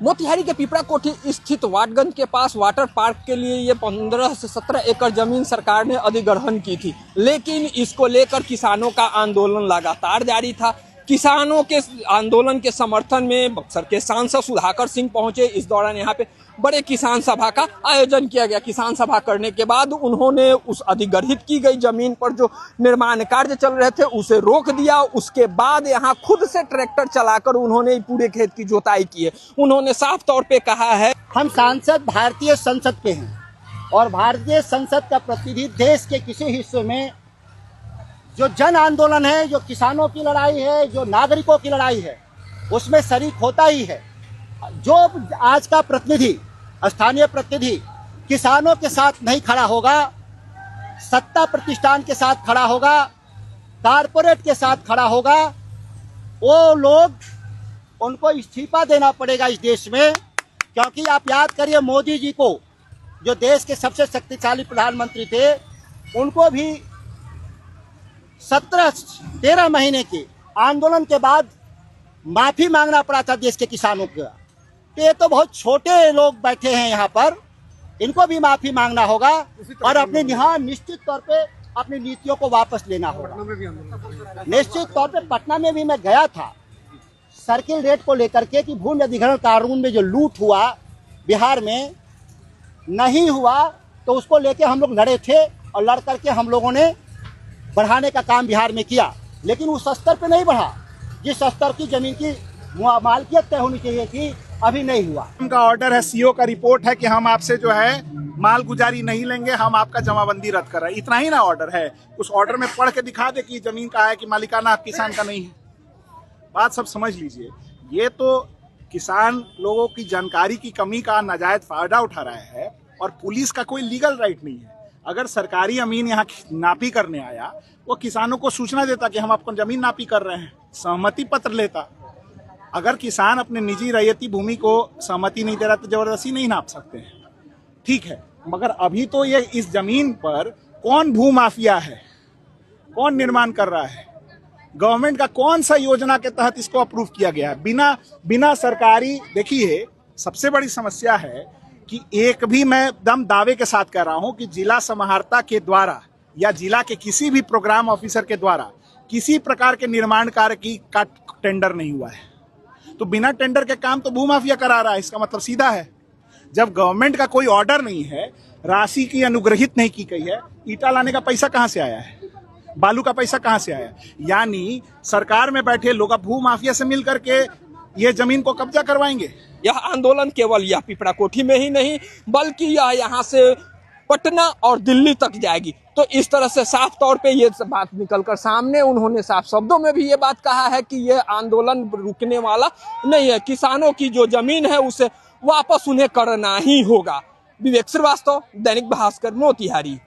मोतिहारी के पिपरा कोठी स्थित वाटगंज के पास वाटर पार्क के लिए ये 15 से 17 एकड़ जमीन सरकार ने अधिग्रहण की थी, लेकिन इसको लेकर किसानों का आंदोलन लगातार जारी था। किसानों के आंदोलन के समर्थन में बक्सर के सांसद सुधाकर सिंह पहुंचे। इस दौरान यहाँ पे बड़े किसान सभा का आयोजन किया गया। किसान सभा करने के बाद उन्होंने उस अधिग्रहित की गई जमीन पर जो निर्माण कार्य चल रहे थे उसे रोक दिया। उसके बाद यहाँ खुद से ट्रैक्टर चलाकर उन्होंने पूरे खेत की जोताई की है। उन्होंने साफ तौर पे कहा है, हम सांसद भारतीय संसद के हैं और भारतीय संसद का प्रतिनिधि देश के किसी हिस्से में जो जन आंदोलन है, जो किसानों की लड़ाई है, जो नागरिकों की लड़ाई है, उसमें शरीक होता ही है। जो आज का प्रतिनिधि, स्थानीय प्रतिनिधि किसानों के साथ नहीं खड़ा होगा, सत्ता प्रतिष्ठान के साथ खड़ा होगा, कारपोरेट के साथ खड़ा होगा, वो लोग, उनको इस्तीफा देना पड़ेगा इस देश में। क्योंकि आप याद करिए, मोदी जी को, जो देश के सबसे शक्तिशाली प्रधानमंत्री थे, उनको भी 13 महीने के आंदोलन के बाद माफी मांगना पड़ा था देश के किसानों को। तो ये तो बहुत छोटे लोग बैठे हैं यहाँ पर, इनको भी माफी मांगना होगा और अपने निश्चित तौर पे अपनी नीतियों को वापस लेना होगा। निश्चित तौर पे पटना में भी मैं गया था, सर्किल रेट को लेकर के कि भूमि अधिग्रहण कानून में जो लूट हुआ बिहार में नहीं हुआ, तो उसको लेके हम लोग लड़े थे और लड़ करके हम लोगों ने बढ़ाने का काम बिहार में किया, लेकिन उस स्तर पे नहीं बढ़ा जिस स्तर की जमीन की मालकियत तय होनी चाहिए थी, अभी नहीं हुआ। उनका ऑर्डर है, सीओ का रिपोर्ट है कि हम आपसे जो है माल गुजारी नहीं लेंगे, हम आपका जमाबंदी रद्द कर रहे हैं। इतना ही ना ऑर्डर है। उस ऑर्डर में पढ़ के दिखा दे कि जमीन का है कि मालिकाना किसान का नहीं है। बात सब समझ लीजिए। ये तो किसान लोगों की जानकारी की कमी का नाजायज फायदा उठा रहा है और पुलिस का कोई लीगल राइट नहीं है। अगर सरकारी अमीन यहाँ नापी करने आया, वो किसानों को सूचना देता कि हम आपको जमीन नापी कर रहे हैं, सहमति पत्र लेता। अगर किसान अपने निजी रैयती भूमि को सहमति नहीं दे रहा तो जबरदस्ती नहीं नाप सकते हैं, ठीक है। मगर अभी तो ये इस जमीन पर कौन भूमाफिया है, कौन निर्माण कर रहा है, गवर्नमेंट का कौन सा योजना के तहत इसको अप्रूव किया गया है, बिना सरकारी। देखिए, सबसे बड़ी समस्या है कि एक भी, मैं दम दावे के साथ कह रहा हूं कि जिला समाहर्ता के द्वारा या जिला के किसी भी प्रोग्राम ऑफिसर के द्वारा किसी प्रकार के निर्माण कार्य का टेंडर नहीं हुआ है। तो बिना टेंडर के काम तो भूमाफिया करा रहा है। इसका मतलब सीधा है, जब गवर्नमेंट का कोई ऑर्डर नहीं है, राशि की अनुग्रहित नहीं की गई है, ईटा लाने का पैसा कहां से आया है, बालू का पैसा कहां से आया? यानी सरकार में बैठे लोग भूमाफिया से मिल करके ये जमीन को कब्जा करवाएंगे। यह आंदोलन केवल यह पिपरा कोठी में ही नहीं बल्कि यह यहाँ से पटना और दिल्ली तक जाएगी। तो इस तरह से साफ तौर पे ये बात निकलकर सामने, उन्होंने साफ शब्दों में भी ये बात कहा है कि ये आंदोलन रुकने वाला नहीं है। किसानों की जो जमीन है उसे वापस उन्हें करना ही होगा। विवेक श्रीवास्तव, दैनिक भास्कर, मोतिहारी।